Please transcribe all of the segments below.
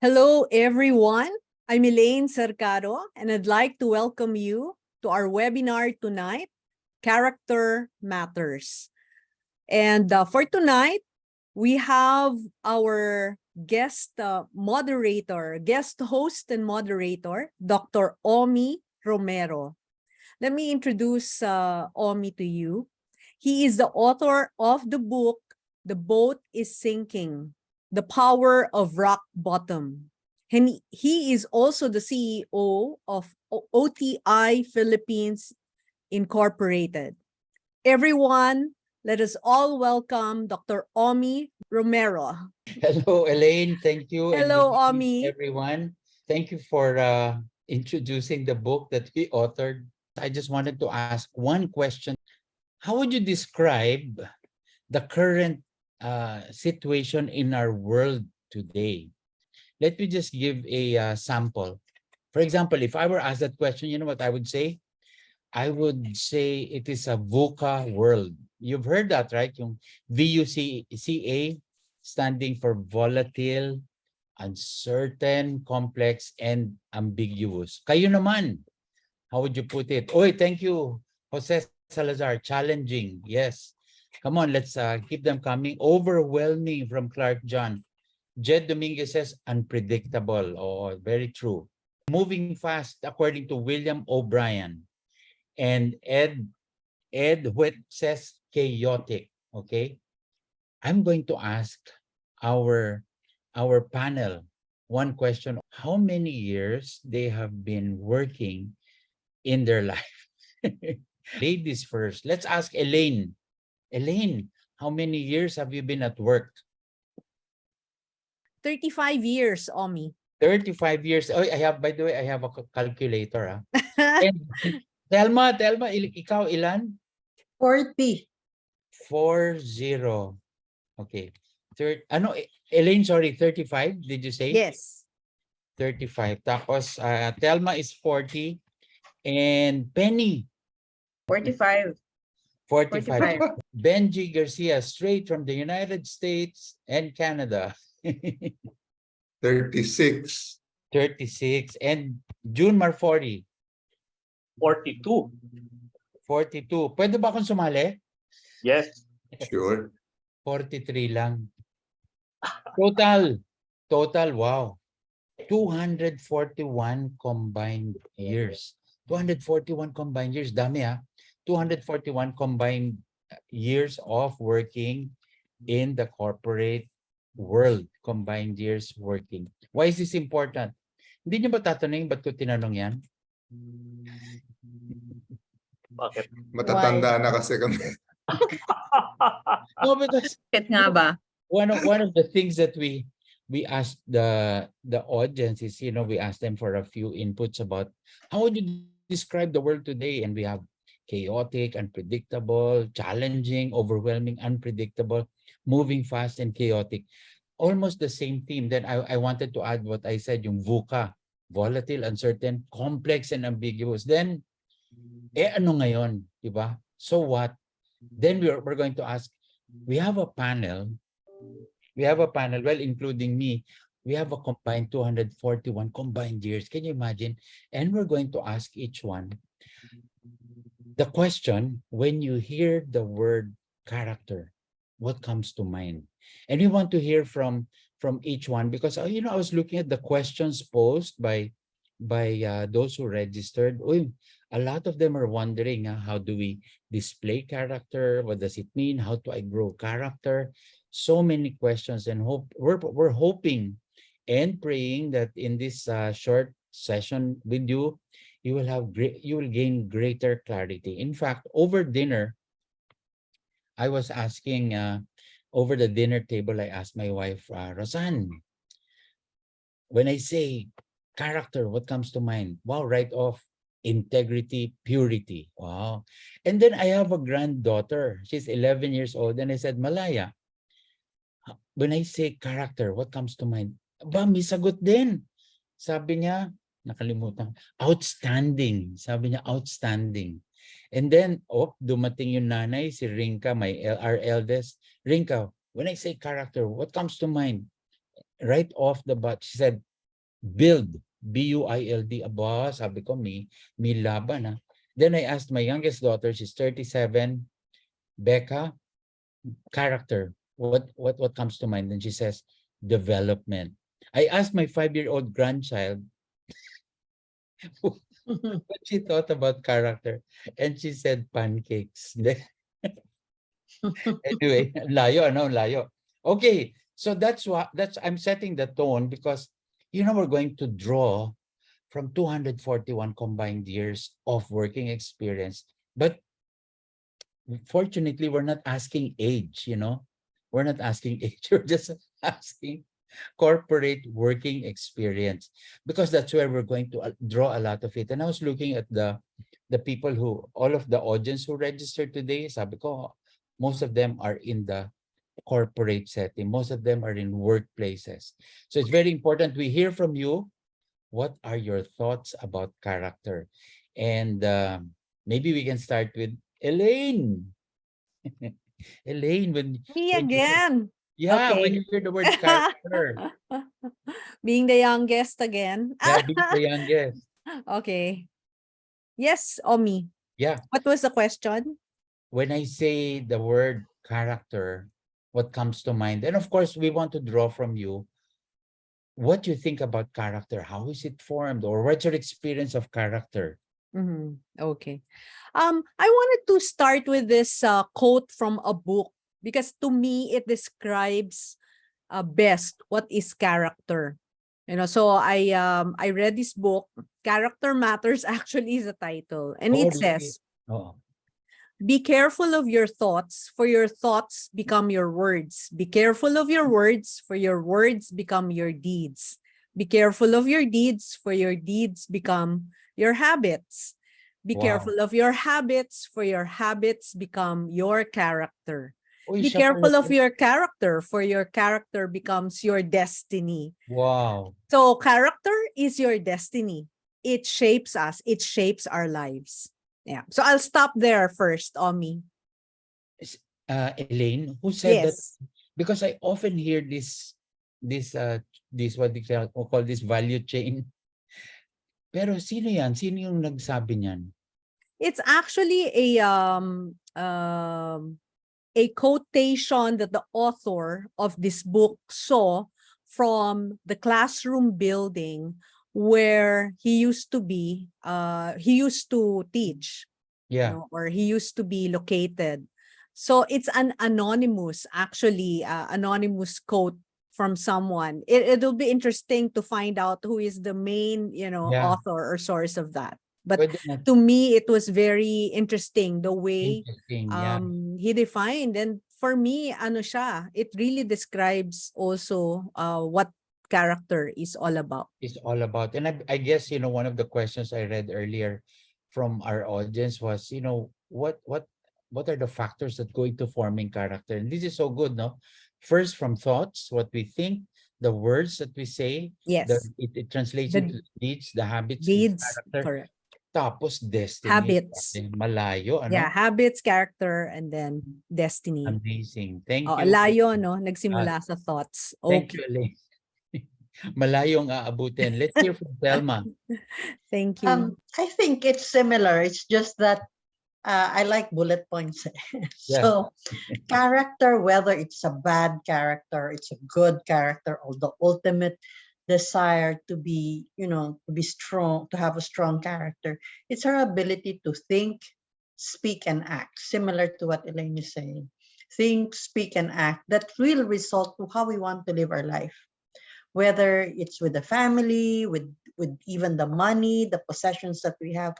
Hello, everyone. I'm Elaine Cercado, and I'd like to welcome you to our webinar tonight, Character Matters. And for tonight, we have our guest host and moderator, Dr. Omi Romero. Let me introduce Omi to you. He is the author of the book, The Boat is Sinking: The Power of Rock Bottom. And he is also the CEO of OTI Philippines Incorporated. Everyone, let us all welcome Dr. Omi Romero. Hello, Elaine. Thank you. Hello, And good evening, Omi. everyone. Thank you for introducing the book that we authored. I just wanted to ask one question. How would you describe the current situation in our world today? Let me just give a sample. For example, if I were asked that question, you know what I would say? I would say it is a VUCA world. You've heard that, right? Yung VUCA standing for volatile, uncertain, complex, and ambiguous. Kayo naman, how would you put it? Oy, thank you, Jose Salazar. Challenging, yes. Come on, let's keep them coming. Overwhelming from Clark John. Jed Dominguez says unpredictable. Oh, very true. Moving fast, according to William O'Brien. And Ed Whit says chaotic. Okay. I'm going to ask our panel one question. How many years they have been working in their life? Ladies first. Let's ask Elaine. Elaine, how many years have you been at work? 35 years, Omi. 35 years. Oh, by the way, I have a calculator. And Telma, ikaw ilan? 40. 40. Okay. Elaine, sorry, 35, did you say? Yes. 35. Tapos, Telma is 40. And Penny? 45. 45. Benji Garcia, straight from the United States and Canada. 36. 36. And June Marfori? 42. 42. Pwede ba akong sumali? Yes. Sure. 43 lang. Total, wow. 241 combined years. 241 combined years. Dami 241 combined years of working in the corporate world. Combined years working. Why is this important? Hindi niyo ba tatanungin ba't ko tinanong yan? Bakit? Matatanda na kasi kami. No, because Bakit nga ba? one of the things that we asked the audience is, we asked them for a few inputs about how would you describe the world today, and we have chaotic, unpredictable, challenging, overwhelming, unpredictable, moving fast, and chaotic. Almost the same theme. Then I wanted to add what I said, yung VUCA, volatile, uncertain, complex, and ambiguous. Then ano ngayon, di ba? So what? Then we're going to ask, we have a panel, well, including me, we have a combined 241 combined years. Can you imagine? And we're going to ask each one the question, when you hear the word character, what comes to mind? And we want to hear from each one, because I was looking at the questions posed by those who registered. A lot of them are wondering, how do we display character? What does it mean? How do I grow character? So many questions, and we're hoping and praying that in this short session with you, you will gain greater clarity. In fact, over dinner, I was asking over the dinner table, I asked my wife, Roseanne, when I say character, what comes to mind? Wow, right off, integrity, purity. Wow. And then I have a granddaughter. She's 11 years old. And I said, Malaya, when I say character, what comes to mind? Ba, may sagot din. Sabi niya, nakalimutan, outstanding. Sabi niya, outstanding. And then, dumating yung nanay, si Rinka, our eldest. Rinka, when I say character, what comes to mind? Right off the bat, she said, Build, B-U-I-L-D. Aba, sabi ko, may laban ha. Then I asked my youngest daughter, she's 37, Becca, character. What comes to mind? And she says, development. I asked my 5-year-old grandchild what she thought about character. And she said, pancakes. Anyway, layo. Okay, so that's I'm setting the tone because, we're going to draw from 241 combined years of working experience. But fortunately, we're not asking age, We're not asking age. We're just asking corporate working experience because that's where we're going to draw a lot of it. And I was looking at the people all of the audience who registered today, sabi ko, most of them are in the corporate setting. Most of them are in workplaces. So it's very important we hear from you. What are your thoughts about character? And maybe we can start with Elaine. Elaine, when Me when you hear- again. yeah, when Okay. you hear the word character, Being the youngest again. yeah, being the youngest. Okay. Yes, Omi. Yeah, What was the question? when I say the word character, what comes to mind? And of course, we want to draw from you what you think about character. How is it formed? Or what's your experience of character? Okay. I wanted to start with this quote from a book because to me it describes best what is character. So I read this book. Character Matters actually is the title, and Oh, it really? says, Oh, "Be careful of your thoughts, for your thoughts become your words. Be careful of your words, for your words become your deeds. Be careful of your deeds, for your deeds become your habits. Be wow. careful of your habits, for your habits become your character. Uy, Be siya pala careful of yun. your character, for your character becomes your destiny." Wow. So character is your destiny. It shapes us. It shapes our lives. Yeah. So I'll stop there first, Omi. Elaine, who said that? Yes. Because I often hear this what they call this value chain. Pero sino yan? Sino yung nagsabi niyan? It's actually a quotation that the author of this book saw from the classroom building where he used to be, he used to teach, Yeah. or he used to be located. So it's an anonymous, actually, anonymous quote from someone. It'll be interesting to find out who is the main, Yeah. author or source of that. But Pwede na. to me, it was very interesting the way Interesting. Yeah. he defined. And for me, ano siya, it really describes also what character is all about. It's all about. And I guess, one of the questions I read earlier from our audience was, what are the factors that go into forming character? And this is so good, no? First, from thoughts, what we think, the words that we say, Yes. it translates The into deeds, the habits, the deeds, character. correct. Tapos destiny. Habits. Malayo, ano? Yeah, habits, character, and then destiny. Amazing. Thank Oh, you. layo, no? Nagsimula sa thoughts. Thank Okay. you, Elaine. Malayong aabutin. Let's hear from Thelma. Thank you. I think it's similar. It's just that I like bullet points. So character, whether it's a bad character, it's a good character, or the ultimate desire to be, to be strong, to have a strong character, it's our ability to think, speak, and act, similar to what Elaine is saying. Think, speak, and act that will result to how we want to live our life. Whether it's with the family, with even the money, the possessions that we have,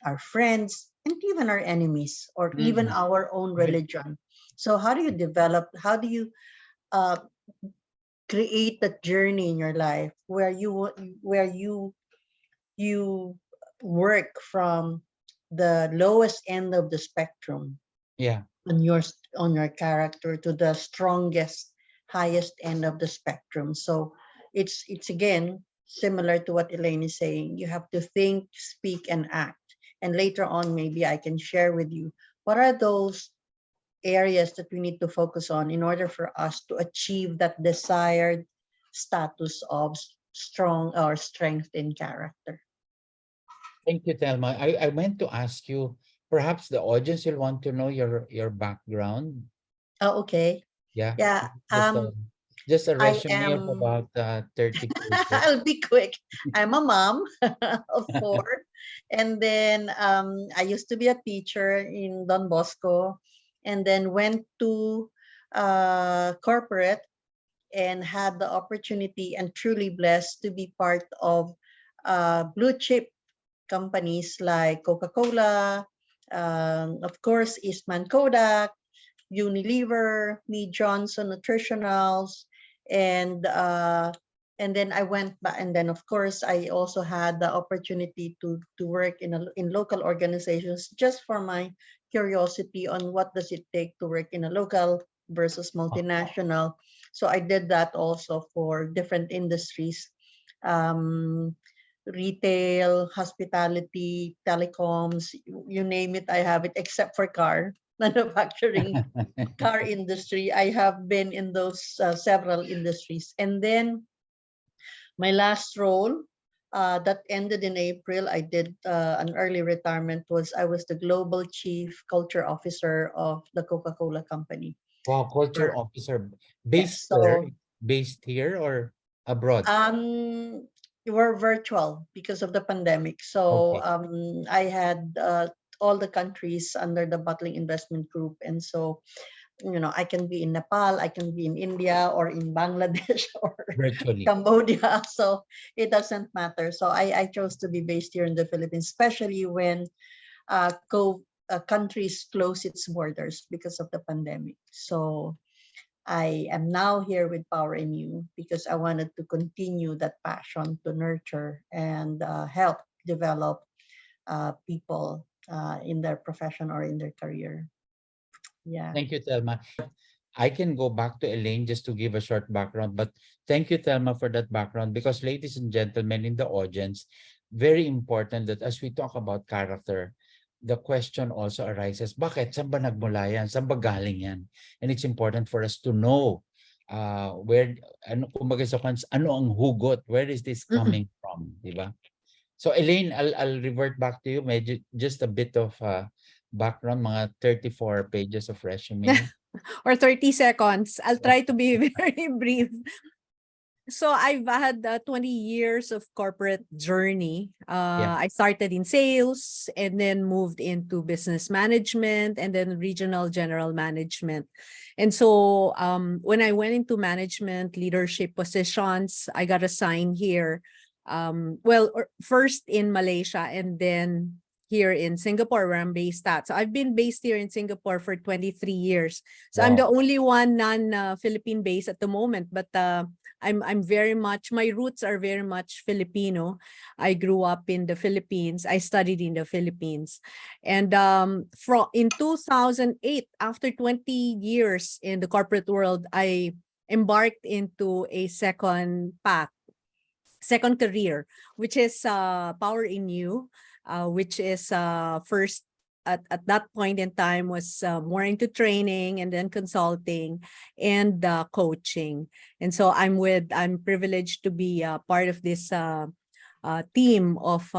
our friends, and even our enemies, or even our own religion. So how do you develop, how do you create that journey in your life where you work from the lowest end of the spectrum on your character to the strongest, highest end of the spectrum. So it's again similar to what Elaine is saying. You have to think, speak, and act. And later on, maybe I can share with you what are those areas that we need to focus on in order for us to achieve that desired status of strong or strength in character. Thank you, Thelma. I meant to ask you, perhaps the audience will want to know your background. Oh, okay. Yeah. Yeah. Just a I resume of am. about 30 pages. I'll be quick. I'm a mom of four. And then I used to be a teacher in Don Bosco, and then went to corporate and had the opportunity and truly blessed to be part of blue chip companies like Coca-Cola, of course, Eastman Kodak, Unilever, Mead Johnson Nutritionals, and then I went back, and then of course I also had the opportunity to work in local organizations just for my curiosity on what does it take to work in a local versus multinational. So I did that also for different industries. Um, Retail, hospitality, telecoms, you name it, I have it, except for car manufacturing, car industry. I have been in those several industries. And then my last role that ended in April, I did an early retirement, was I was the global chief culture officer of the Coca-Cola company. Wow, culture For- officer Yes, based there, so based here or abroad? we're virtual because of the pandemic. So Okay. I had all the countries under the Bottling Investment Group, and so I can be in Nepal, I can be in India or in Bangladesh or Virtually. Cambodia. So it doesn't matter. So I chose to be based here in the Philippines, especially when countries close its borders because of the pandemic. So I am now here with Power in You because I wanted to continue that passion to nurture and help develop people in their profession or in their career. Yeah. Thank you, Thelma. I can go back to Elaine just to give a short background, but thank you, Thelma, for that background because, ladies and gentlemen in the audience, very important that as we talk about character, the question also arises, bakit? Saan ba nagmula yan? Saan ba galing yan? And it's important for us to know where, ano, kumbaga sa ano ang hugot? Where is this coming from? Diba? So Elaine, I'll revert back to you. Medyo, just a bit of background, mga 34 pages of resume. Or 30 seconds. I'll try to be very brief. So I've had 20 years of corporate journey. I started in sales and then moved into business management and then regional general management. And so when I went into management leadership positions, I got assigned here. First in Malaysia and then here in Singapore where I'm based at. So I've been based here in Singapore for 23 years. So I'm the only one non-Philippine based at the moment, but I'm very much, my roots are very much Filipino. I grew up in the Philippines. I studied in the Philippines. And in 2008, after 20 years in the corporate world, I embarked into a second career, which is Power in You, which is first at that point in time was more into training and then consulting and coaching. And so I'm privileged to be part of this team of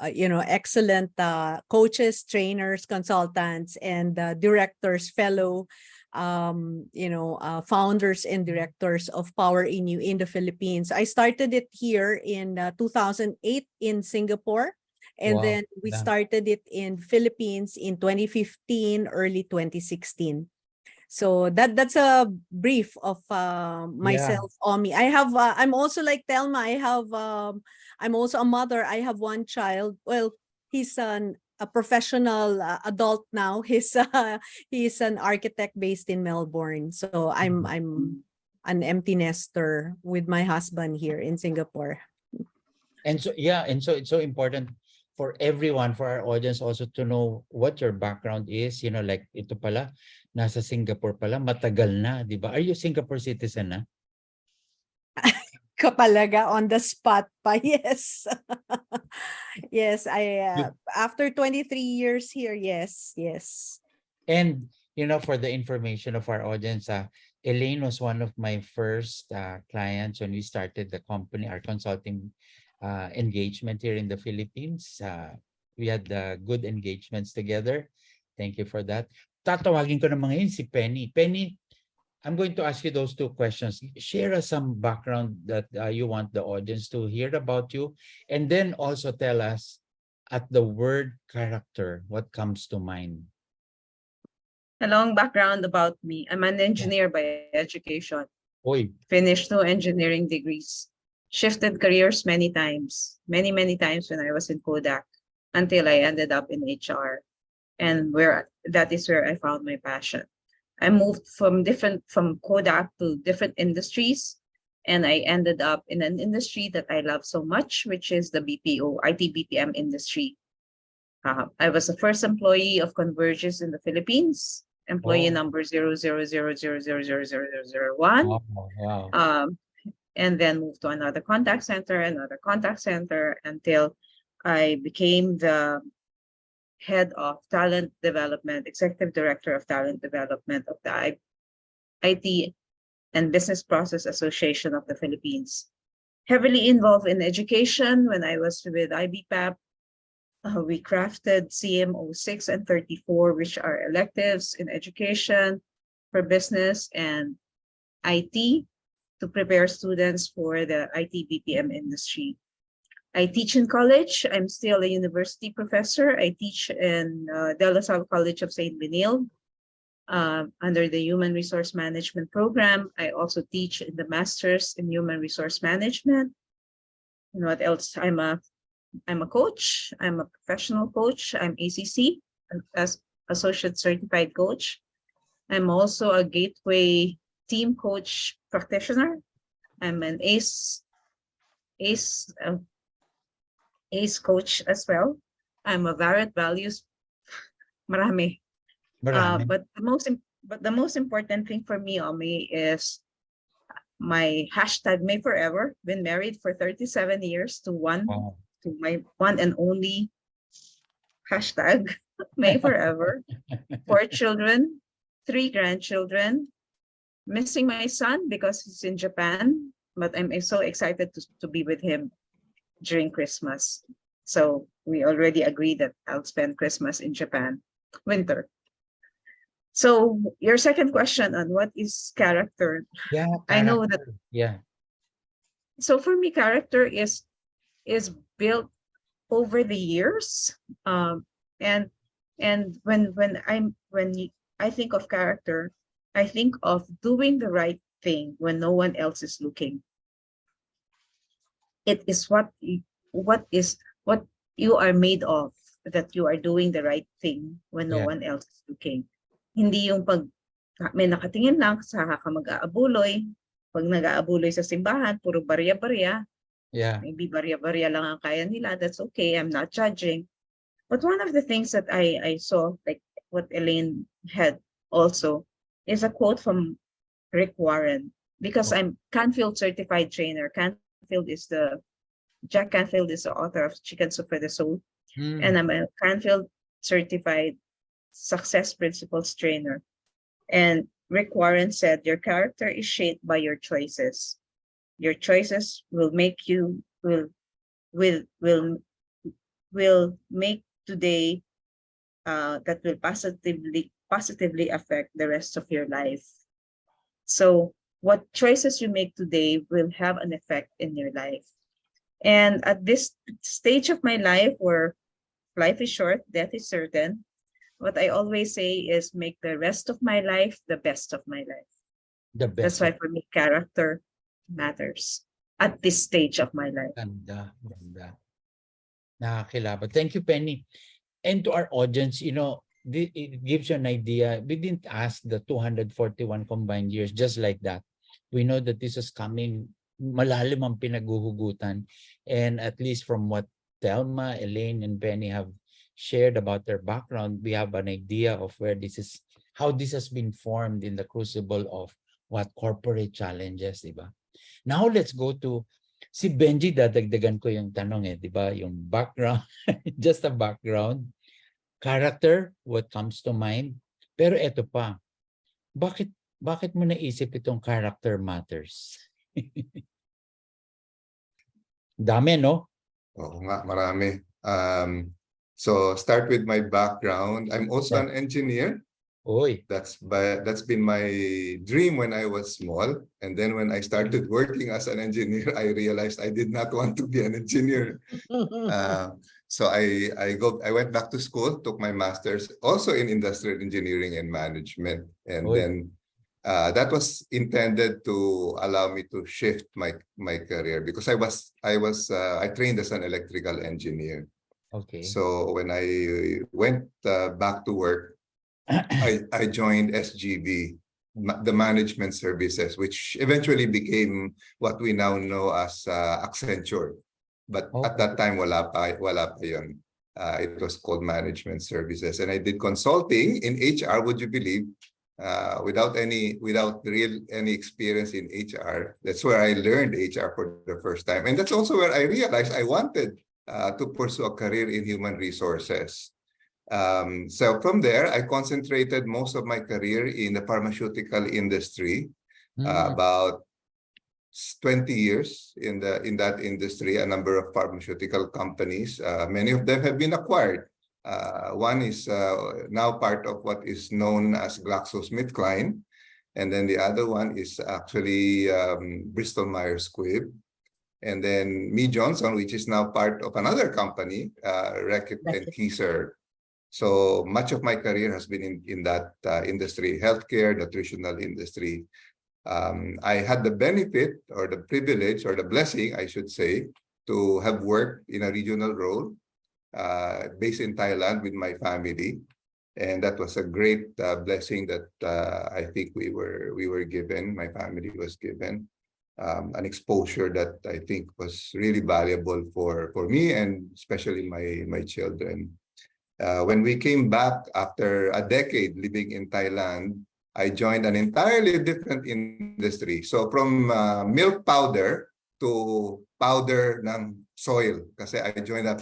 excellent coaches, trainers, consultants, and directors, fellow founders and directors of Power in You in the Philippines. I started it here in 2008 in Singapore. And then we started it in Philippines in 2015, early 2016. So that's a brief of myself, Omi. I have I'm also like Thelma. I'm also a mother. I have one child. Well, he's a professional adult now. He's an architect based in Melbourne. So I'm an empty nester with my husband here in Singapore. And so it's so important for everyone, for our audience also to know what your background is, like ito pala, nasa Singapore pala, matagal na, di ba? Are you Singapore citizen na? Kapalaga on the spot pa, yes. Yes, after 23 years here, yes. And, for the information of our audience, Elaine was one of my first clients when we started the company, our consulting engagement here in the Philippines. We had good engagements together. Thank you for that. Tatawagin ko naman ngayon si Penny. Penny, I'm going to ask you those two questions. Share us some background that you want the audience to hear about you. And then also tell us, at the word character, what comes to mind? A long background about me. I'm an engineer by education. Oy, Finished 2 engineering degrees. Shifted careers many times. Many times when I was in Kodak until I ended up in HR. And that is where I found my passion. I moved from Kodak to different industries, and I ended up in an industry that I love so much, which is the BPO, IT BPM industry. I was the first employee of Convergys in the Philippines, employee Oh. number 000000001. wow. And then moved to another contact center, until I became the head of talent development, executive director of talent development of the IT and Business Process Association of the Philippines. Heavily involved in education when I was with IBPAP. We crafted CMO 6 and 34, which are electives in education for business and IT to prepare students for the IT BPM industry. I teach in college. I'm still a university professor. I teach in De La Salle College of St. Benilde under the Human Resource Management program. I also teach in the Masters in Human Resource Management. And what else? I'm a coach. I'm a professional coach. I'm ACC, as Associate Certified Coach. I'm also a Gateway Team Coach practitioner. I'm an ACE coach as well. I'm a Varied Values. Marami. Marami. But the most important thing for me, Omi, is my hashtag May Forever. Been married for 37 years to Wow. my one and only hashtag May Forever. 4 children, 3 grandchildren. Missing my son because he's in Japan, but I'm so excited to be with him during Christmas. So we already agreed that I'll spend Christmas in Japan, winter. So your second question on what is character? Yeah, I know that. character. Yeah. So for me, character is built over the years, and when I think of character, I think of doing the right thing when no one else is looking. It is what you are made of, that you are doing the right thing when no Yeah. one else is looking. Hindi yung pag may nakatingin lang, saka ka mag-aabuloy. Pag nag-aabuloy sa simbahan, puro barya-barya. Yeah. Maybe barya-barya lang ang kaya nila. That's okay. I'm not judging. But one of the things that I saw, like what Elaine had also, is a quote from Rick Warren. Because I'm Canfield certified trainer. Jack Canfield is the author of Chicken Soup for the Soul. Mm. And I'm a Canfield certified success principles trainer. And Rick Warren said, your character is shaped by your choices. Your choices will make you will make today that will positively affect the rest of your life. So what choices you make today will have an effect in your life. And at this stage of my life, where life is short, death is certain, what I always say is make the rest of my life the best of my life. The best. That's why for me, character matters at this stage of my life. Ganda. Nakakilabot. Thank you, Penny. And to our audience, it gives you an idea. We didn't ask the 241 combined years just like that. We know that this is coming, malalim ang pinaghuhugutan. And at least from what Thelma, Elaine, and Penny have shared about their background, we have an idea of how this has been formed in the crucible of what corporate challenges, diba? Now let's go to si Benji. Dadagdagan ko yung tanong diba? Yung background, just a background. Character, what comes to mind? Pero eto pa, bakit mo naisip itong character matters? Dami, no? Oo nga, marami. So start with my background. I'm also Yeah. an engineer. Uy, That's been my dream when I was small. And then when I started working as an engineer, I realized I did not want to be an engineer. So I went back to school, took my master's also in industrial engineering and management. And Oy. then that was intended to allow me to shift my career because I trained as an electrical engineer. okay. So when I went back to work, I joined SGB, the management services, which eventually became what we now know as Accenture. But at that time, wala pa yun. It was called management services, and I did consulting in HR. Would you believe? Without any experience in HR, that's where I learned HR for the first time, and that's also where I realized I wanted to pursue a career in human resources. So from there, I concentrated most of my career in the pharmaceutical industry, about 20 years in that industry, a number of pharmaceutical companies. Many of them have been acquired. One is now part of what is known as GlaxoSmithKline, and then the other one is actually Bristol Myers Squibb. And then Mead Johnson, which is now part of another company, Reckitt Benckiser. So much of my career has been in that industry, healthcare, nutritional industry. I had the benefit or the privilege or the blessing, I should say, to have worked in a regional role based in Thailand with my family. And that was a great blessing that I think we were given, my family was given. An exposure that I think was really valuable for me and especially my children. When we came back after a decade living in Thailand, I joined an entirely different industry. So from milk powder to powder ng soil. Kasi I joined up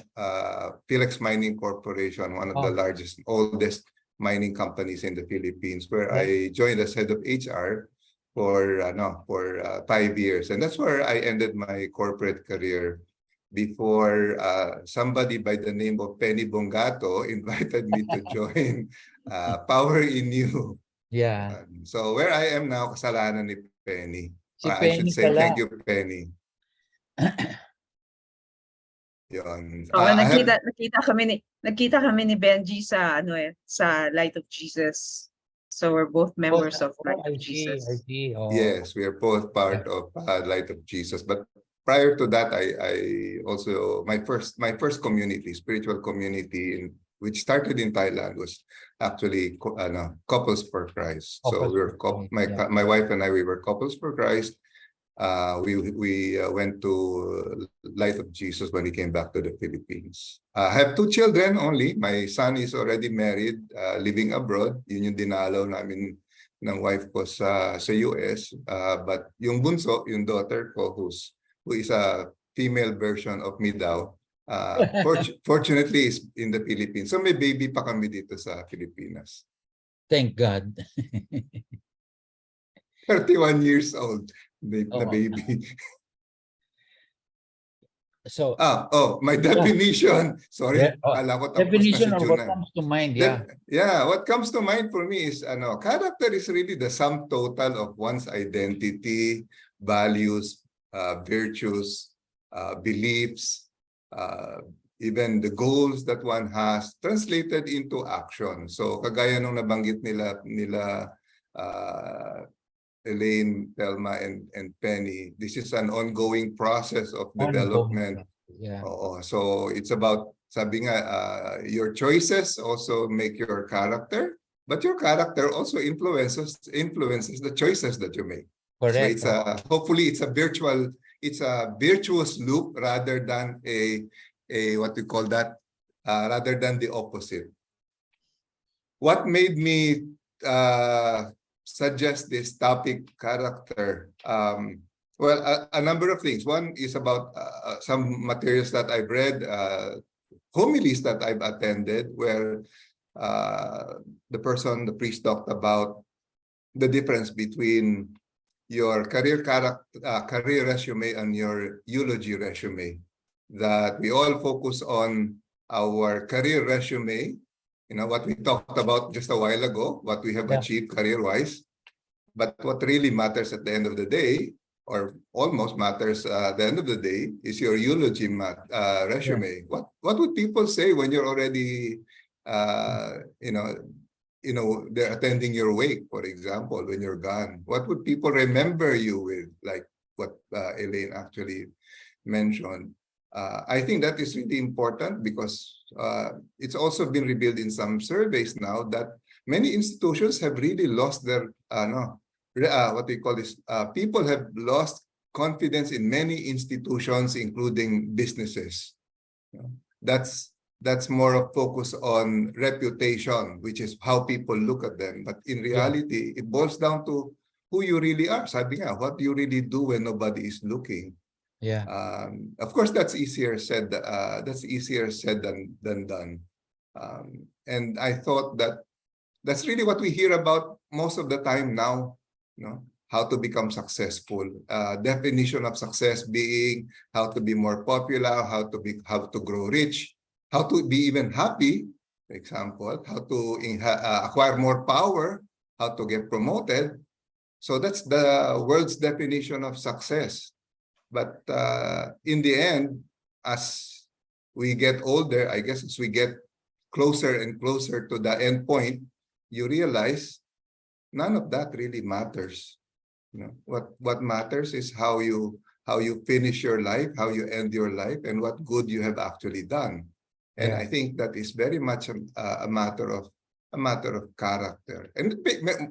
Philex Mining Corporation, one of the largest, oldest mining companies in the Philippines, where I joined as head of HR for 5 years, and that's where I ended my corporate career before somebody by the name of Penny Bongato invited me to join Power in You. Yeah. So where I am now, kasalanan ni Penny. Si I should Penny say pala. thank you, Penny. Yun. Oo, I have- nagkita kami ni Benji sa sa Light of Jesus. So we're both members of Light I of Jesus. see. Oh. Yes, we are both part of Light of Jesus. But prior to that, I also my first community, spiritual community, which started in Thailand, was actually Couples for Christ. So Couples we were for Christ, my wife and I, we were Couples for Christ. We went to Light of Jesus when we came back to the Philippines. I have 2 children only. My son is already married, living abroad. Yun yung dinalaw namin ng wife ko sa US. But yung bunso, yung daughter ko, who is a female version of me daw, fortunately is in the Philippines. So may baby pa kami dito sa Pilipinas. Thank God. 31 years old. Na baby. So, my definition. Sorry, kala ko tapos definition na si of what Junel. comes to mind, What comes to mind for me is character is really the sum total of one's identity, values, virtues, beliefs, even the goals that one has translated into action. So kagaya nung nabanggit nila Elaine, Thelma, and Penny, this is an ongoing process of development. Yeah. So it's about, sabi nga, your choices also make your character, but your character also influences the choices that you make. Correct. So hopefully it's a virtuous loop rather than a what we call that, rather than the opposite. What made me suggest this topic, character? Well, a number of things. One is about some materials that I've read, homilies that I've attended, where the priest talked about the difference between your career resume and your eulogy resume. That we all focus on our career resume, what we talked about just a while ago, what we have Yeah. achieved career-wise. But what really matters at the end of the day, or almost matters at the end of the day, is your eulogy resume. What would people say when you're already, they're attending your wake, for example, when you're gone? What would people remember you with, like what Elaine actually mentioned? I think that is really important because it's also been revealed in some surveys now that many institutions have really lost their what they call this. People have lost confidence in many institutions, including businesses. That's more of focus on reputation, which is how people look at them. But in reality, it boils down to who you really are. Sabi nga, what do you really do when nobody is looking? Yeah. Of course, that's easier said. Than done. And I thought that that's really what we hear about most of the time now. How to become successful. Definition of success being how to be more popular, how to grow rich, how to be even happy. For example, how to acquire more power, how to get promoted. So that's the world's definition of success. But in the end, as we get older, I guess as we get closer and closer to the end point, you realize none of that really matters. What matters is how you finish your life, how you end your life, and what good you have actually done. And I think that is very much a matter of character. And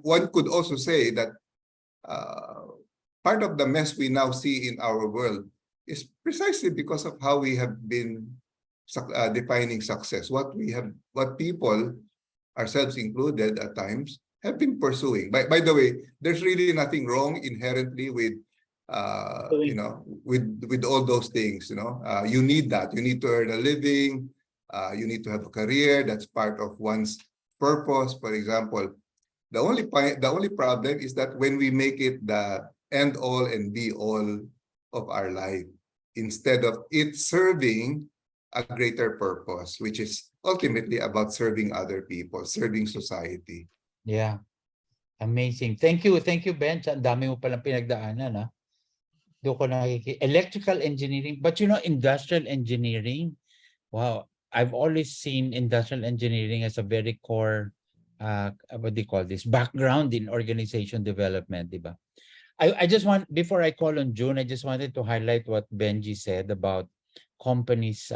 one could also say that part of the mess we now see in our world is precisely because of how we have been defining success. What people, ourselves included at times, have been pursuing. By the way, there's really nothing wrong inherently with with all those things. You need that. You need to earn a living. You need to have a career. That's part of one's purpose. For example, the only problem is that when we make it the end all and be all of our life, instead of it serving a greater purpose, which is ultimately about serving other people, serving society. Yeah. Amazing. Thank you, Ben. Ang dami mo palang pinagdaanan, ha? Doon ko electrical engineering, but industrial engineering. Wow, I've always seen industrial engineering as a very core, what do you call this? Background in organization development, di ba? I just want, before I call on June, I just wanted to highlight what Benji said about companies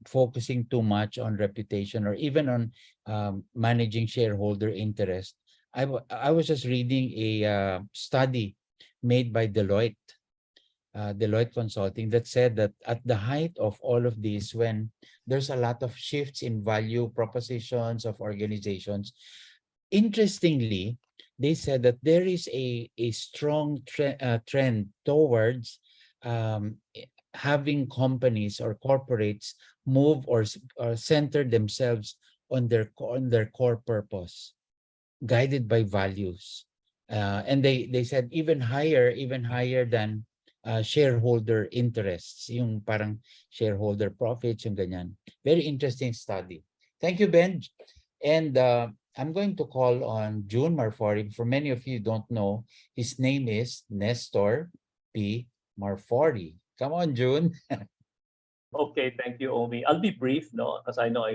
focusing too much on reputation or even on managing shareholder interest. I was just reading a study made by Deloitte Consulting that said that at the height of all of this, when there's a lot of shifts in value propositions of organizations, interestingly, they said that there is a strong trend towards having companies or corporates move or center themselves on their core purpose, guided by values. And they said even higher than shareholder interests, yung parang shareholder profits, yung ganyan. Very interesting study. Thank you, Ben. And I'm going to call on June Marfori. For many of you who don't know, his name is Nestor P. Marfori. Come on, June. Okay, thank you, Omi. I'll be brief, because I know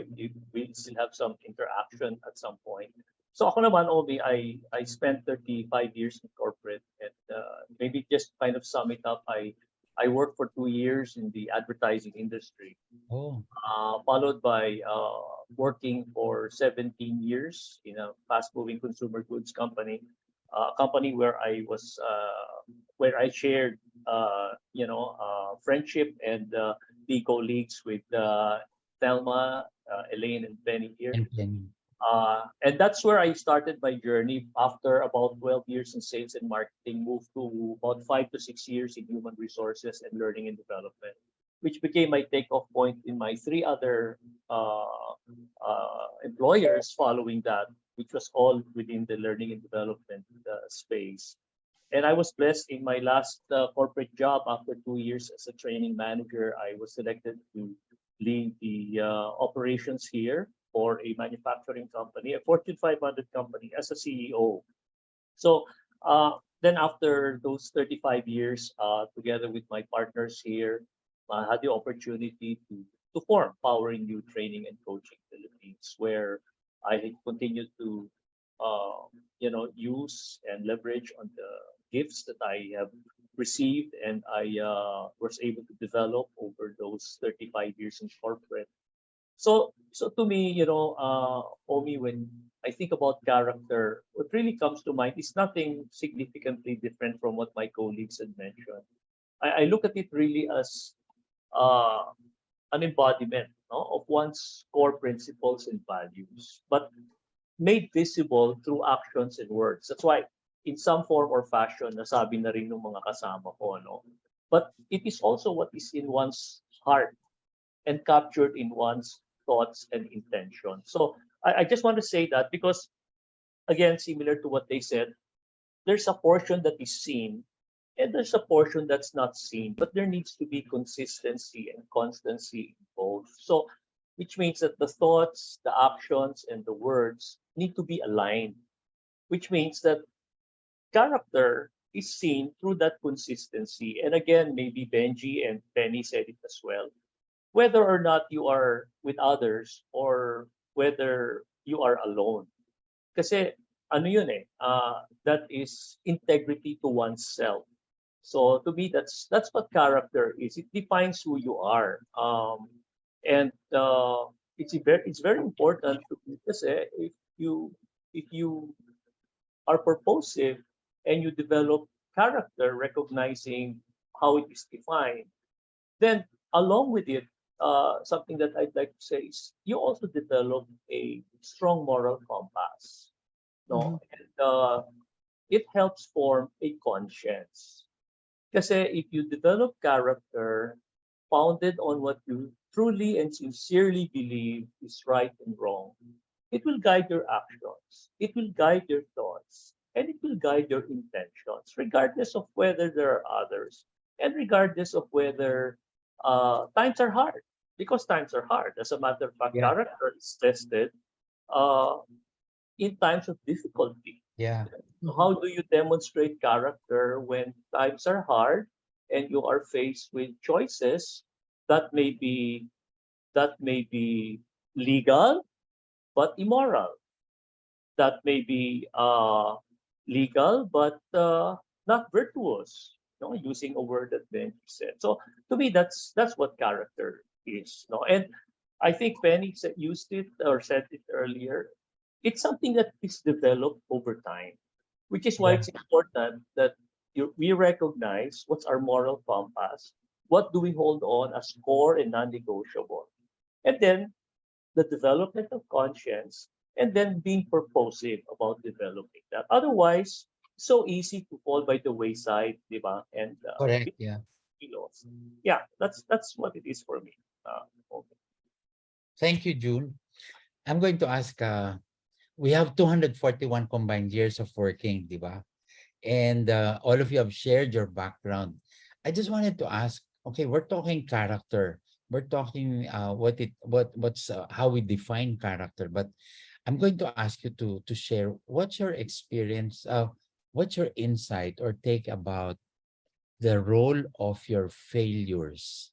we still have some interaction at some point. So ako naman, Omi, I spent 35 years in corporate, and maybe just kind of sum it up, I worked for 2 years in the advertising industry, followed by working for 17 years in a fast-moving consumer goods company, a company where I was where I shared friendship and the colleagues with Thelma, Elaine, and Penny here. And that's where I started my journey. After about 12 years in sales and marketing, moved to about 5 to 6 years in human resources and learning and development. which became my takeoff point in my 3 other employers following that, which was all within the learning and development space. And I was blessed in my last corporate job. After 2 years as a training manager, I was selected to lead the operations here for a manufacturing company, a Fortune 500 company, as a CEO. So then after those 35 years, together with my partners here, I had the opportunity to form Powering You Training and Coaching Philippines, where I continued to use and leverage on the gifts that I have received and I was able to develop over those 35 years in corporate. So to me, Omi, when I think about character, what really comes to mind is nothing significantly different from what my colleagues had mentioned. I look at it really as an embodiment, no, of one's core principles and values, but made visible through actions and words. That's why in some form or fashion, nasabi na rin ng mga kasama ko, no? But it is also what is in one's heart and captured in one's thoughts and intentions. So I just want to say that because, again, similar to what they said, there's a portion that is seen and there's a portion that's not seen, but there needs to be consistency and constancy in both. So, which means that the thoughts, the actions, and the words need to be aligned, which means that character is seen through that consistency. And again, maybe Benji and Penny said it as well. Whether or not you are with others or whether you are alone. Kasi ano yun that is integrity to oneself. So to me, that's what character is. It defines who you are. And it's very important to kasi if you are purposive and you develop character, recognizing how it is defined, then along with it, something that I'd like to say is you also develop a strong moral compass. No, and it helps form a conscience. Kasi if you develop character founded on what you truly and sincerely believe is right and wrong, it will guide your actions, it will guide your thoughts, and it will guide your intentions, regardless of whether there are others, and regardless of whether times are hard, because times are hard. As a matter of fact, Yeah. character is tested in times of difficulty. Yeah. So how do you demonstrate character when times are hard and you are faced with choices that may be legal but immoral, that may be legal but not virtuous? No, using a word that Benji said. So to me, that's what character is. No, and I think Penny used it or said it earlier. It's something that is developed over time, which is why Yeah. it's important that we recognize what's our moral compass, what do we hold on as core and non-negotiable, and then the development of conscience, and then being purposive about developing that. Otherwise, so easy to fall by the wayside, di ba? And Correct. Yeah. be lost. Yeah, that's what it is for me. Okay. Thank you, June. I'm going to ask, we have 241 combined years of working, di ba? And all of you have shared your background. I just wanted to ask, okay, we're talking character. We're talking what's how we define character, but I'm going to ask you to share what's your experience, what's your insight or take about the role of your failures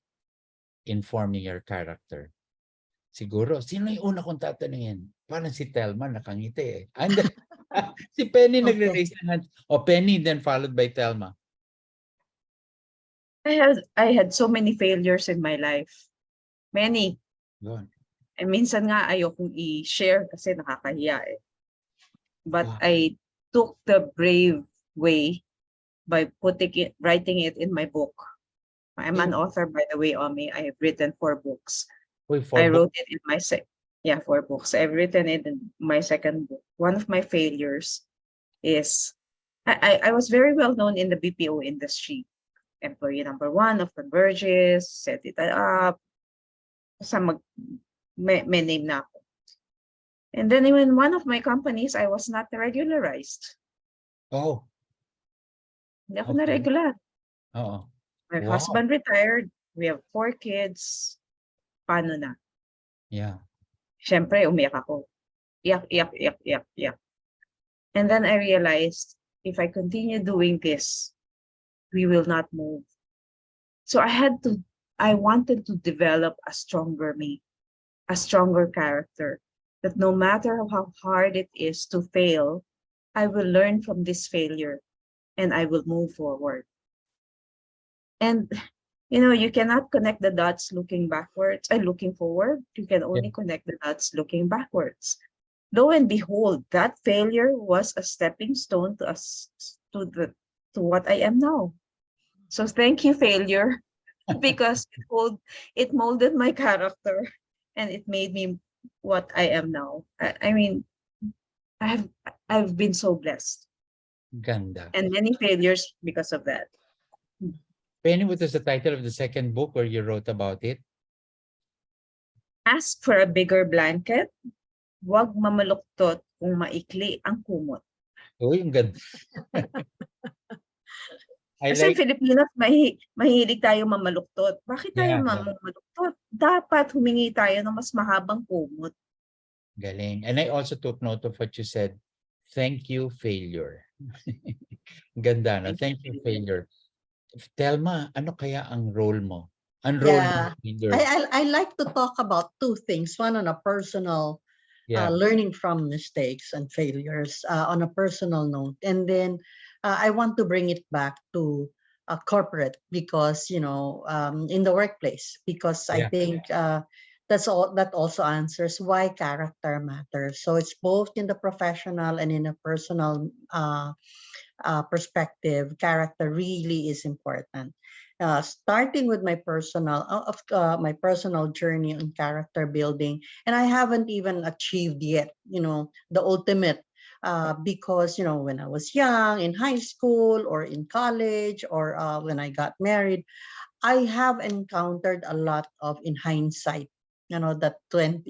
in forming your character. Siguro, sino yung una kong tatanungin? Parang si Telma, nakangiti eh. And si Penny Okay. nagre-raise ng hand. O Penny, then followed by Telma. I had so many failures in my life. Many. Yun. And minsan nga ayokong i-share kasi nakakahiya eh. But Wow. I took the brave way by writing it in my book. I'm an author, by the way, Omi. I have written 4 books. Uy, I wrote it in my 4 books. I've written it in my second book. One of my failures is I was very well known in the BPO industry. employee number one of Converges, set it up. Sa may name na ako. And then in one of my companies, I was not regularized. Oh, Hindi ako Okay. na regular. oo. My Wow. husband retired. We have 4 kids. Paano na? Yeah. Siyempre, umiyak ako. Iyak, iyak, iyak, iyak, iyak. And then I realized, if I continue doing this, we will not move. So I wanted to develop a stronger me, a stronger character, that no matter how hard it is to fail, I will learn from this failure and I will move forward. And you cannot connect the dots looking backwards and looking forward. You can only connect the dots looking backwards. Lo and behold, that failure was a stepping stone to us to what I am now. So thank you, failure, because it molded my character and it made me what I am now. I mean, I've been so blessed, Ganda. and many failures because of that. Penny, what is the title of the second book where you wrote about it? Ask for a bigger blanket. Huwag mamaluktot kung maikli ang kumot. Uy, ang ganda. I Kasi like, Filipinos, mahilig tayo mamaluktot. Bakit tayo Yeah. mamaluktot? Dapat humingi tayo ng mas mahabang kumot. galing. And I also took note of what you said. Thank you, failure. Ganda, no? Thank you, failure. Telma, ano kaya ang role mo? Ang role Yeah. mo, failure. I like to talk about two things. One on a personal, Yeah. learning from mistakes and failures on a personal note. And then I want to bring it back to corporate because, in the workplace, because I Yeah. think that also answers why character matters. So it's both in the professional and in a personal perspective. Character really is important. Starting with my personal journey on character building, and I haven't even achieved yet, the ultimate. Because when I was young in high school or in college or when I got married, I have encountered a lot of, in hindsight, that 20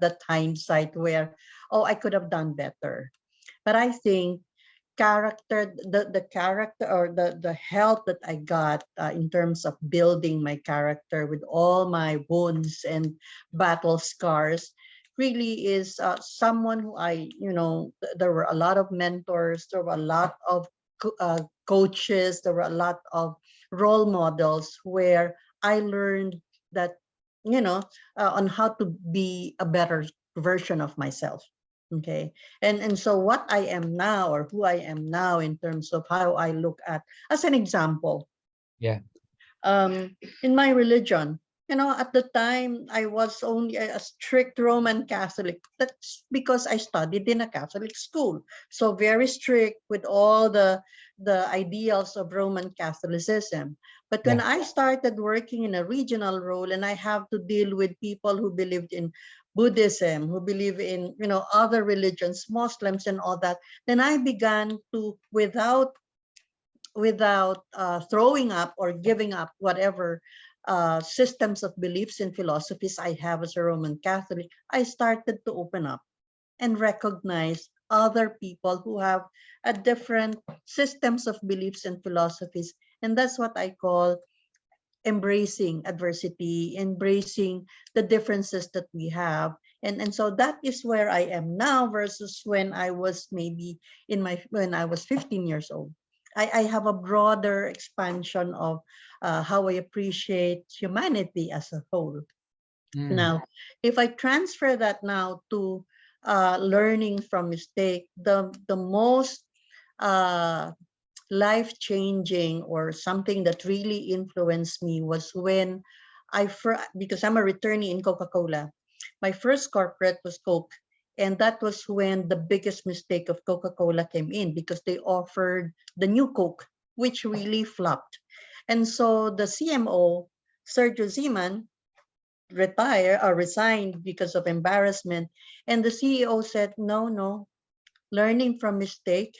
that hindsight where, oh, I could have done better. But I think the character or the help that I got in terms of building my character with all my wounds and battle scars really is someone who there were a lot of mentors, there were a lot of coaches, there were a lot of role models where I learned that on how to be a better version of myself. Okay. And so what I am now, or who I am now in terms of how I look at, as an example. Yeah. In my religion, at the time I was only a strict Roman Catholic. That's because I studied in a Catholic school. So very strict with all the ideals of Roman Catholicism. But when I started working in a regional role and I have to deal with people who believed in Buddhism, who believe in other religions, Muslims and all that, then I began to, without throwing up or giving up whatever systems of beliefs and philosophies I have as a Roman Catholic, I started to open up and recognize other people who have a different systems of beliefs and philosophies. And that's what I call embracing adversity, embracing the differences that we have. And so that is where I am now versus when I was maybe when I was 15 years old. I have a broader expansion of how I appreciate humanity as a whole. Now, if I transfer that now to learning from mistake, the most life-changing or something that really influenced me was when because I'm a returnee in Coca-Cola. My first corporate was Coke. And that was when the biggest mistake of Coca-Cola came in because they offered the new Coke, which really flopped. And so the CMO, Sergio Ziman, resigned because of embarrassment. And the CEO said, no, learning from mistake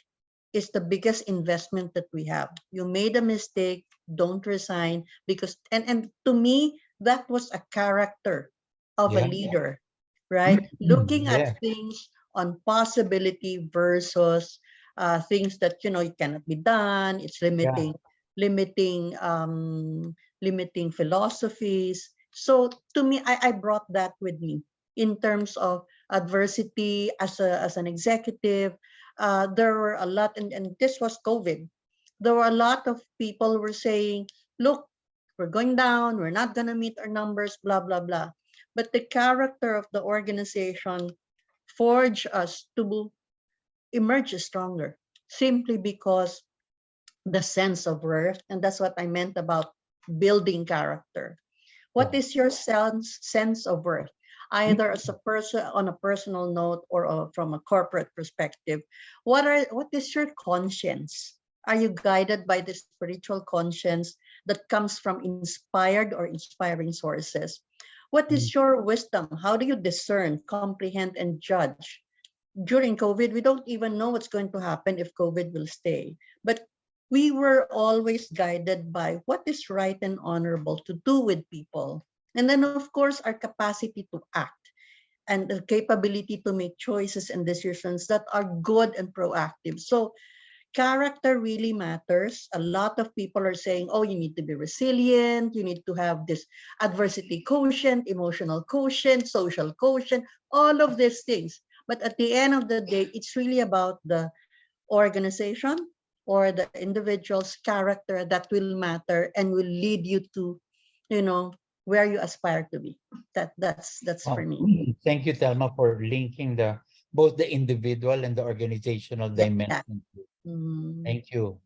is the biggest investment that we have. You made a mistake, don't resign, because and to me that was a character of a Yeah. leader, right? Looking at Yeah. things on possibility versus things that it cannot be done. It's limiting limiting philosophies. So to me, I brought that with me in terms of adversity as an executive. There were a lot, and this was COVID. There were a lot of people were saying, look, we're going down, we're not going to meet our numbers, blah, blah, blah. But the character of the organization forged us to emerge stronger simply because the sense of worth. And that's what I meant about building character. What Yeah. is your sense of worth? Either as a person on a personal note or from a corporate perspective. What is your conscience? Are you guided by the spiritual conscience that comes from inspired or inspiring sources? What is your wisdom? How do you discern, comprehend, and judge? During COVID, we don't even know what's going to happen if COVID will stay. But we were always guided by what is right and honorable to do with people. And then, of course, our capacity to act and the capability to make choices and decisions that are good and proactive. So character really matters. A lot of people are saying, oh, you need to be resilient. You need to have this adversity quotient, emotional quotient, social quotient, all of these things. But at the end of the day, it's really about the organization or the individual's character that will matter and will lead you to, where you aspire to be. That's for Oh, me. thank you, Telma, for linking both the individual and the organizational Yeah. dimension. Mm. Thank you.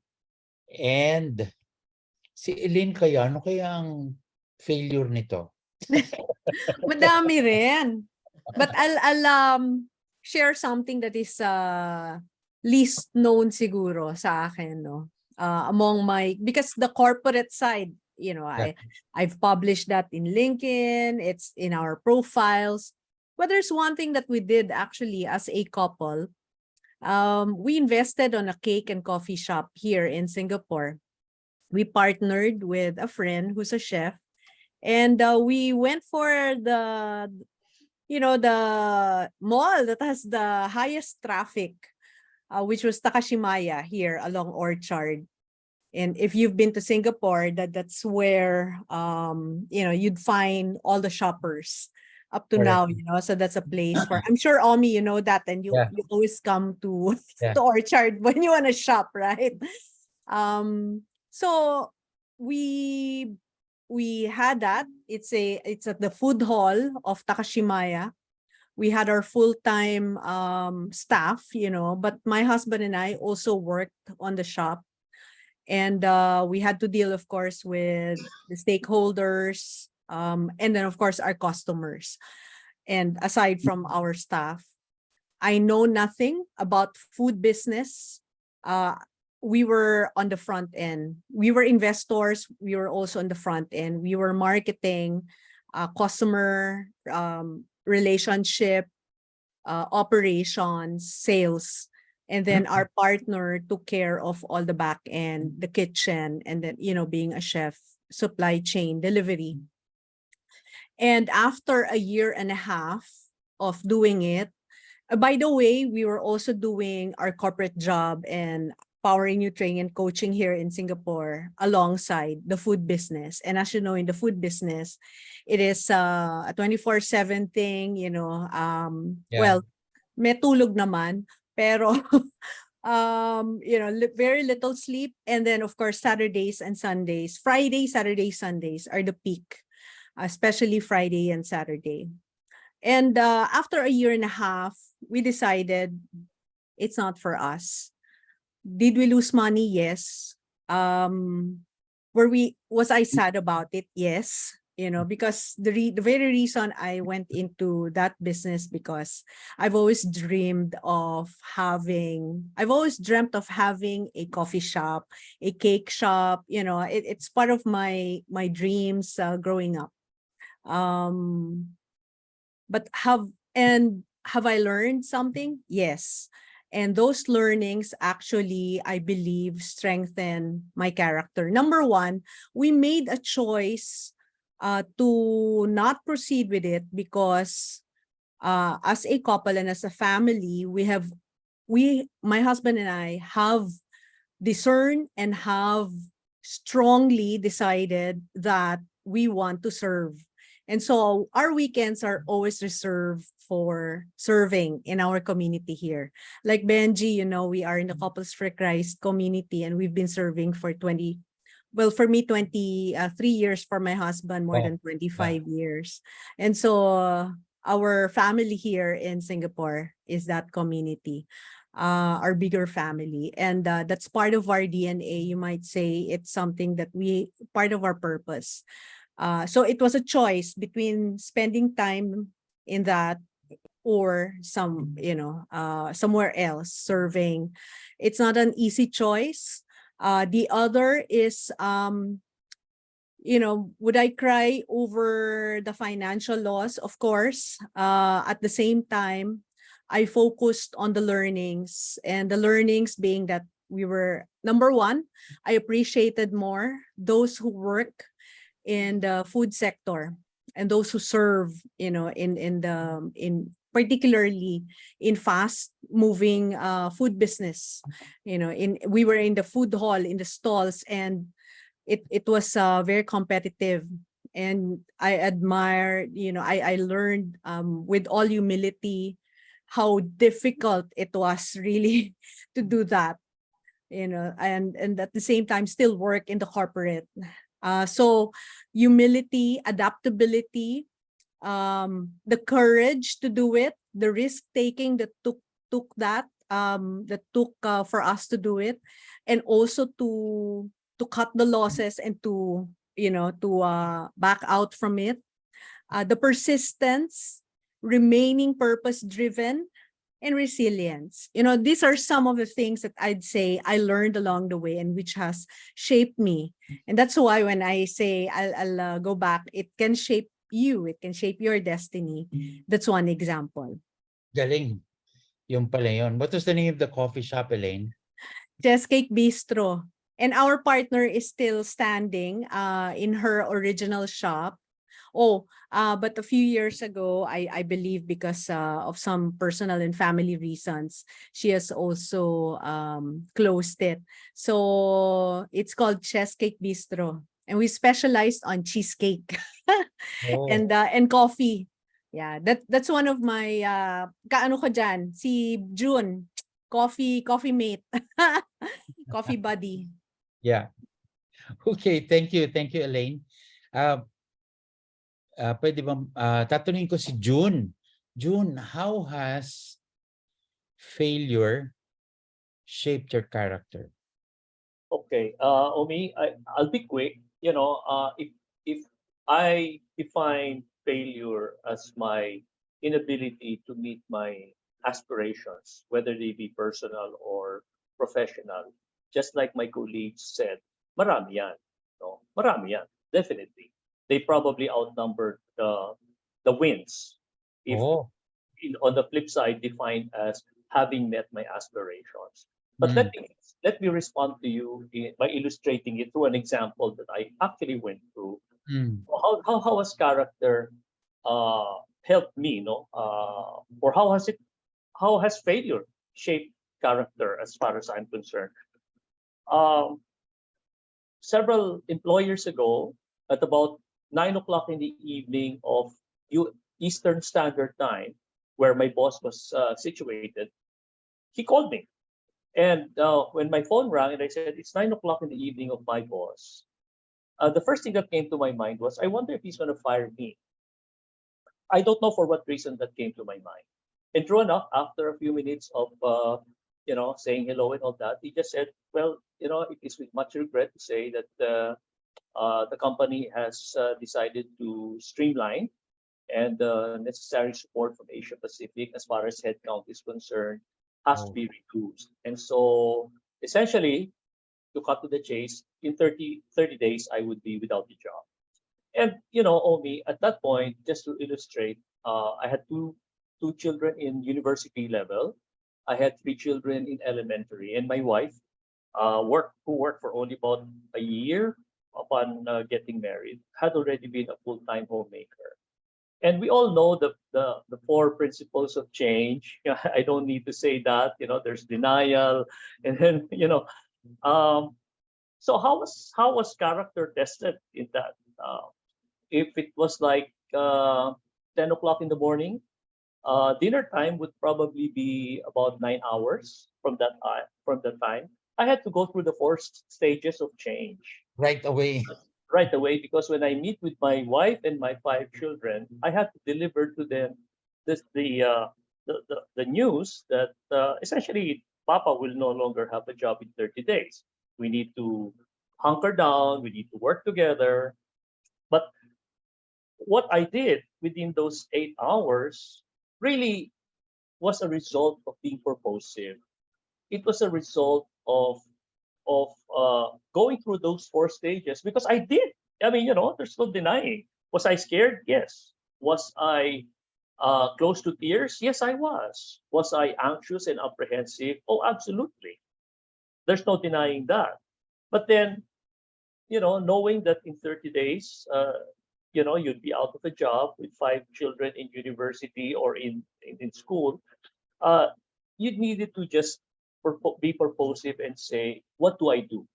And si Eileen kaya, ano kaya ang failure nito? Madami rin. But I'll share something that is least known siguro sa akin, no? Among because the corporate side, Yeah. I've published that in LinkedIn, it's in our profiles. But there's one thing that we did actually as a couple. We invested on a cake and coffee shop here in Singapore. We partnered with a friend who's a chef, and we went for the mall that has the highest traffic, which was Takashimaya here along Orchard. And if you've been to Singapore, that's where you'd find all the shoppers up to now, Correct. so that's a place for, I'm sure Omi, you know that, and you Yeah. you always come to Yeah. to Orchard when you want to shop, right? So we had that. It's at the food hall of Takashimaya. We had our full-time staff, but my husband and I also worked on the shop. And we had to deal, of course, with the stakeholders, and then, of course, our customers. And aside from our staff, I know nothing about food business. We were on the front end. We were investors. We were also on the front end. We were marketing, customer relationship, operations, sales. And then our partner took care of all the back end, the kitchen, and then, being a chef, supply chain, delivery. And after a year and a half of doing it, by the way, we were also doing our corporate job and powering new training and coaching here in Singapore alongside the food business. And as you know, in the food business, it is a 24/7 thing, Yeah. well, may tulog naman, pero very little sleep. And then, of course, Saturdays and Sundays, Friday, Saturday, Sundays are the peak, especially Friday and Saturday. And after a year and a half, we decided it's not for us. Did we lose money? Yes. Was I sad about it? Yes. Because the very reason I went into that business, because I've always dreamt of having a coffee shop, a cake shop. It's part of my dreams growing up. But have I learned something? Yes. And those learnings actually, I believe, strengthen my character. Number one, we made a choice to not proceed with it because as a couple and as a family, my husband and I have discerned and have strongly decided that we want to serve. And so our weekends are always reserved for serving in our community here. Like Benji, you know, we are in the Couples for Christ community and we've been serving for 20, well, for me, 23 years, for my husband, more Wow. than 25 years. And so our family here in Singapore is that community, our bigger family. And that's part of our DNA. You might say it's something that part of our purpose. So it was a choice between spending time in that or somewhere else serving. It's not an easy choice. The other is, would I cry over the financial loss? Of course. At the same time, I focused on the learnings, and the learnings being that number one, I appreciated more those who work in the food sector and those who serve, in particularly in fast moving food business. We were in the food hall, in the stalls, and it was very competitive. And I admire, I learned with all humility how difficult it was really to do that, and at the same time still work in the corporate. So humility, adaptability, the courage to do it, the risk taking that took for us to do it, and also to cut the losses and to back out from it. The persistence, remaining purpose driven, and resilience. These are some of the things that I'd say I learned along the way and which has shaped me. And that's why when I say I'll go back, it can shape you, it can shape your destiny. That's one example. Galing. Yung pala yun. What was the name of the coffee shop, Elaine? Cheesecake Bistro. And our partner is still standing in her original shop. But a few years ago, I believe because of some personal and family reasons, she has also closed it. So it's called Cheesecake Bistro. And we specialized on cheesecake and coffee. Yeah, that's one of my kaano ko dyan, si June, coffee mate, coffee buddy. Yeah. Okay, thank you, Elaine. Pwede bang tatanungin ko si June. June, how has failure shaped your character? Okay, Omi, I'll be quick. If I define failure as my inability to meet my aspirations, whether they be personal or professional, just like my colleagues said, marami yan. No? Marami yan, definitely. They probably outnumbered the wins. If on the flip side, defined as having met my aspirations. But let me respond to you by illustrating it through an example that I actually went through. How has character helped me, or how has failure shaped character as far as I'm concerned? Several employers ago, at about 9 o'clock in the evening of Eastern Standard Time, where my boss was situated, he called me. And when my phone rang and I said, it's 9 o'clock in the evening of my boss, the first thing that came to my mind was, I wonder if he's going to fire me. I don't know for what reason that came to my mind. And true enough, after a few minutes of saying hello and all that, he just said, well, it is with much regret to say that the company has decided to streamline, and the necessary support from Asia Pacific as far as headcount is concerned has to be reduced. And so essentially, to cut to the chase, in 30 days, I would be without a job. And, Omi, at that point, just to illustrate, I had two children in university level. I had 3 children in elementary, and my wife who worked for only about a year upon getting married, had already been a full-time homemaker. And we all know the 4 principles of change. I don't need to say that. There's denial, and then Um, so how was character tested in that? If it was like 10 o'clock in the morning, dinner time would probably be about 9 hours from that time. I had to go through the 4 stages of change Right away. right away, because when I meet with my wife and my 5 children, I had to deliver to them this the news that essentially Papa will no longer have a job in 30 days. We need to hunker down. We need to work together. But what I did within those 8 hours really was a result of being purposive. It was a result of going through those 4 stages, because I did. I mean, there's no denying. Was I scared? Yes. Was I close to tears? Yes, I was. Was I anxious and apprehensive? Oh, absolutely. There's no denying that. But then, knowing that in 30 days, you'd be out of a job with 5 children in university or in school, you needed to just be purposive and say, what do I do?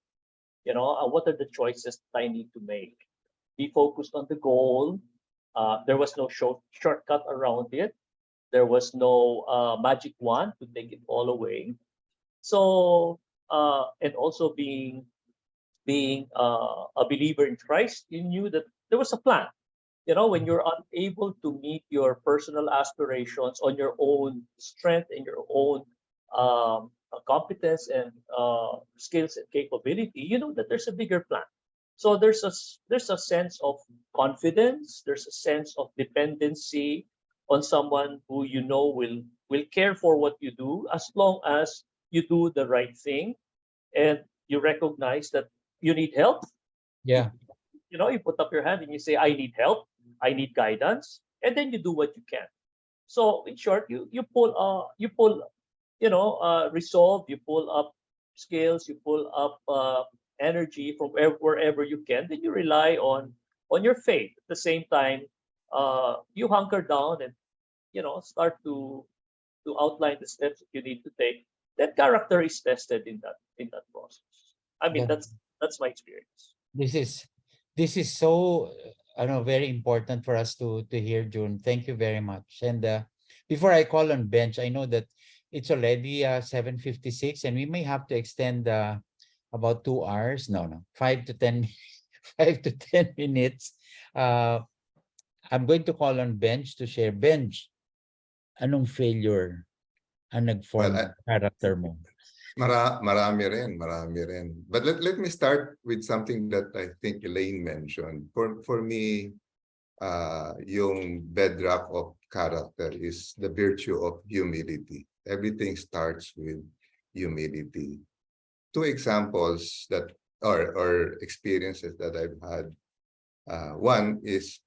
What are the choices that I need to make? Be focused on the goal. There was no shortcut around it. There was no magic wand to take it all away. So, and also being a believer in Christ, you knew that there was a plan. When you're unable to meet your personal aspirations on your own strength and your own competence and skills and capability, you know that there's a bigger plan. So there's a sense of confidence. There's a sense of dependency on someone who will care for what you do, as long as you do the right thing, and you recognize that you need help. Yeah. You put up your hand and you say, I need help, I need guidance, and then you do what you can. So in short, you pull resolve, you pull up skills, you pull up energy from wherever you can. Then you rely on your faith. At the same time, you hunker down and start to outline the steps that you need to take. That character is tested in that process. I mean, That- that's my experience. This is so I know very important for us to hear, June. Thank you very much. And before I call on Bench, I know that it's already 7:56, and we may have to extend about 2 hours. No, 5 to 10 5 to 10 minutes. I'm going to call on Bench to share. Bench, anong failure ang nag-form Well, ng character mo? Marami rin. But let me start with something that I think Elaine mentioned. For me, yung bedrock of character is the virtue of humility. Everything starts with humility. 2 examples that or experiences that I've had. One is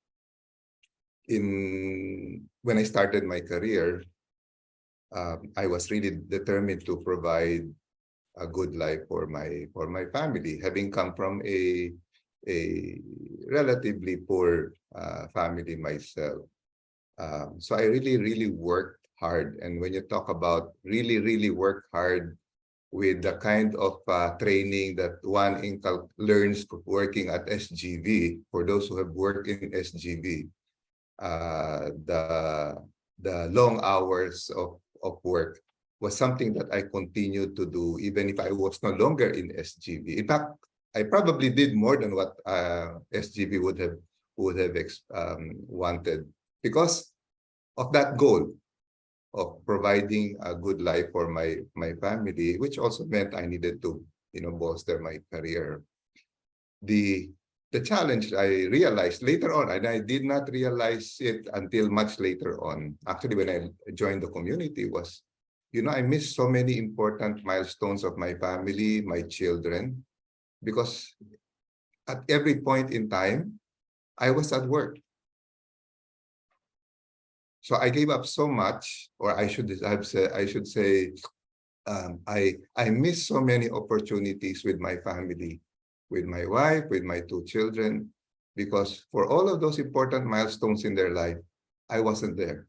when I started my career, I was really determined to provide a good life for my family, having come from a relatively poor family myself. So I really worked hard. And when you talk about really work hard with the kind of training that one learns working at SGV, for those who have worked in SGV, the long hours of work was something that I continued to do even if I was no longer in SGV. In fact, I probably did more than what SGV would have wanted, because of that goal of providing a good life for my family, which also meant I needed to bolster my career. The challenge I realized later on, and I did not realize it until much later on, actually when I joined the community, was, I missed so many important milestones of my family, my children, because at every point in time, I was at work. So I gave up so much, or I should say, I miss so many opportunities with my family, with my wife, with my 2 children, because for all of those important milestones in their life, I wasn't there.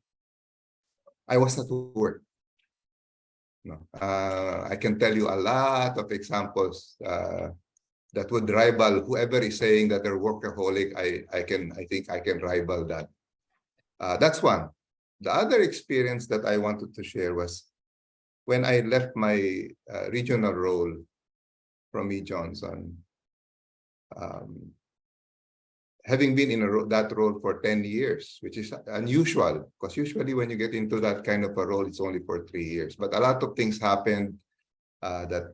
I was at work. No, I can tell you a lot of examples that would rival whoever is saying that they're workaholic. I think I can rival that. That's one. The other experience that I wanted to share was when I left my regional role from E. Johnson. Having been in that role for 10 years, which is unusual, because usually when you get into that kind of a role, it's only for 3 years. But a lot of things happened that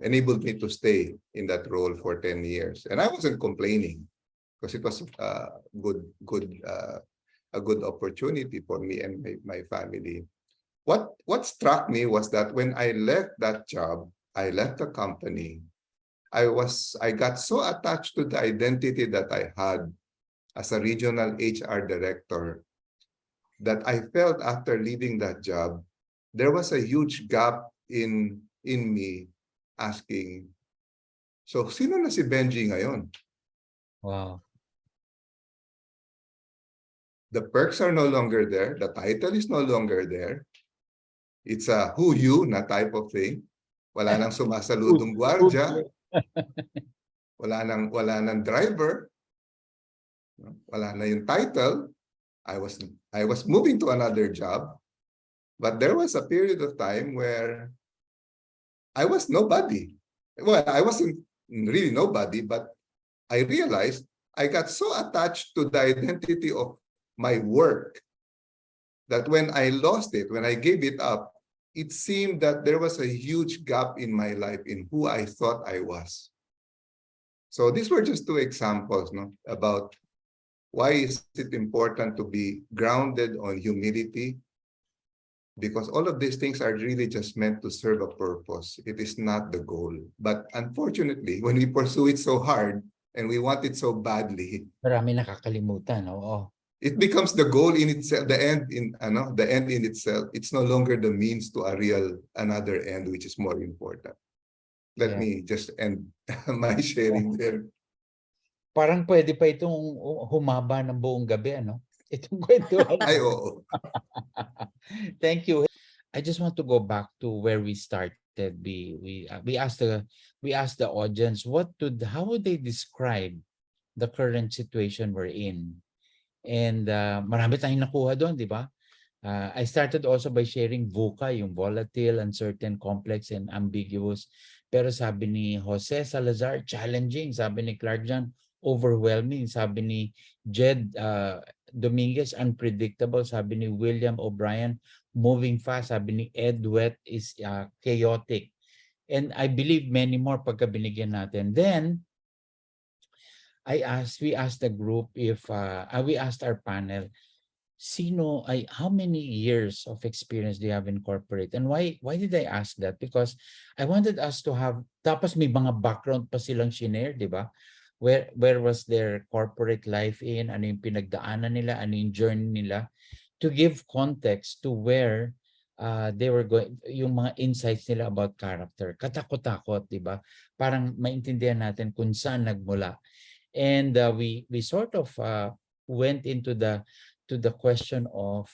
enabled me to stay in that role for 10 years. And I wasn't complaining, because it was a good opportunity for me and my family. What struck me was that when I left that job, I left the company, I got so attached to the identity that I had as a regional HR director that I felt after leaving that job, there was a huge gap in me asking, so sino na si Benji ngayon? Wow. The perks are no longer there. The title is no longer there. It's a who you na type of thing. Wala nang sumasaludong gwardiya. Wala nang driver. Wala na yung title. I was moving to another job. But there was a period of time where I was nobody. Well, I wasn't really nobody, but I realized I got so attached to the identity of my work that when I lost it, when I gave it up, it seemed that there was a huge gap in my life in who I thought I was. So these were just 2 examples, no, about why is it important to be grounded on humility, because all of these things are really just meant to serve a purpose. It is not the goal. But unfortunately, when we pursue it so hard and we want it so badly, Marami nakakalimutan, oo. it becomes the goal in itself, the end in itself. It's no longer the means to another end, which is more important. Let me just end my sharing there. Parang pwede pa itong humaba ng buong gabi, ano? Itong kwentuhan. Ay, oo. Thank you. I just want to go back to where we started. We asked the audience how would they describe the current situation we're in. And marami tayong nakuha doon, di ba? I started also by sharing VUCA, yung volatile, uncertain, complex, and ambiguous. Pero sabi ni Jose Salazar, challenging. Sabi ni Clark John, overwhelming. Sabi ni Jed Dominguez, unpredictable. Sabi ni William O'Brien, moving fast. Sabi ni Ed Wet is chaotic. And I believe many more pagka binigyan natin. Then, we asked the group we asked our panel, how many years of experience do you have in corporate? And why did I ask that? Because I wanted us to have, tapos may mga background pa silang shinare, di ba? Where was their corporate life in? Ano yung pinagdaanan nila? Ano yung journey nila? To give context to where they were going, yung mga insights nila about character. Katakot-takot, di ba? Parang maintindihan natin kung saan nagmula. And we sort of went into the question of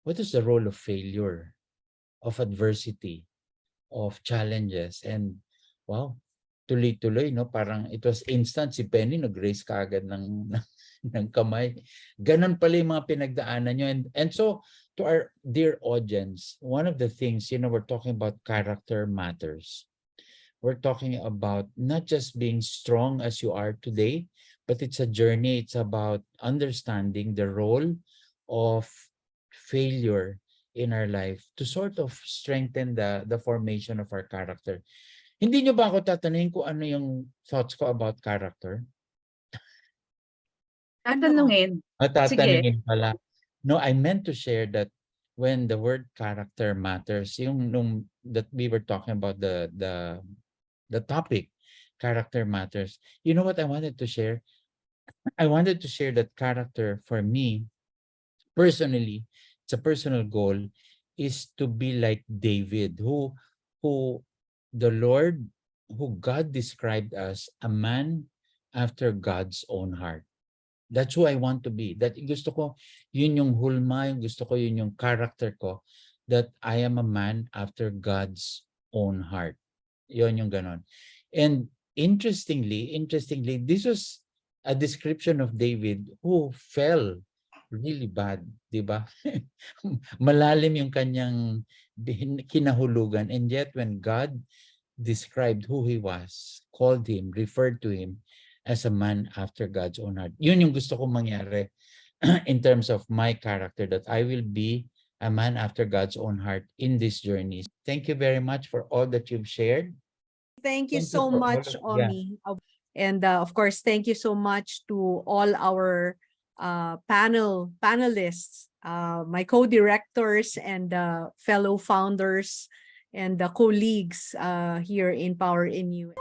what is the role of failure, of adversity, of challenges. And wow, tuloy-tuloy, no? Parang it was instant. Si Penny nag-raise kaagad ng kamay. Ganon pala yung mga pinagdaanan nyo. And so to our dear audience, one of the things, we're talking about character matters. We're talking about not just being strong as you are today, but it's a journey. It's about understanding the role of failure in our life to sort of strengthen the formation of our character. Hindi nyo ba ako tatanungin kung ano yung thoughts ko about character? Tatanungin. Tatanungin pala. No, I meant to share that when the word character matters, that we were talking about the topic, character matters. You know what I wanted to share? I wanted to share that character for me, personally, it's a personal goal, is to be like David, who the Lord, who God described as a man after God's own heart. That's who I want to be. That gusto ko, yun yung hulma, yung gusto ko, yun yung character ko, that I am a man after God's own heart. Yun yung ganon. And interestingly, this was a description of David who fell really bad, di ba? Malalim yung kanyang kinahulugan. And yet when God described who he was, called him, referred to him as a man after God's own heart. Yun yung gusto kong mangyari in terms of my character, that I will be a man after God's own heart in this journey. Thank you very much for all that you've shared. Thank you Thank you so for all much, of- yeah. Omi. And of course, thank you so much to all our panelists, my co-directors and fellow founders and the colleagues here in Power in You.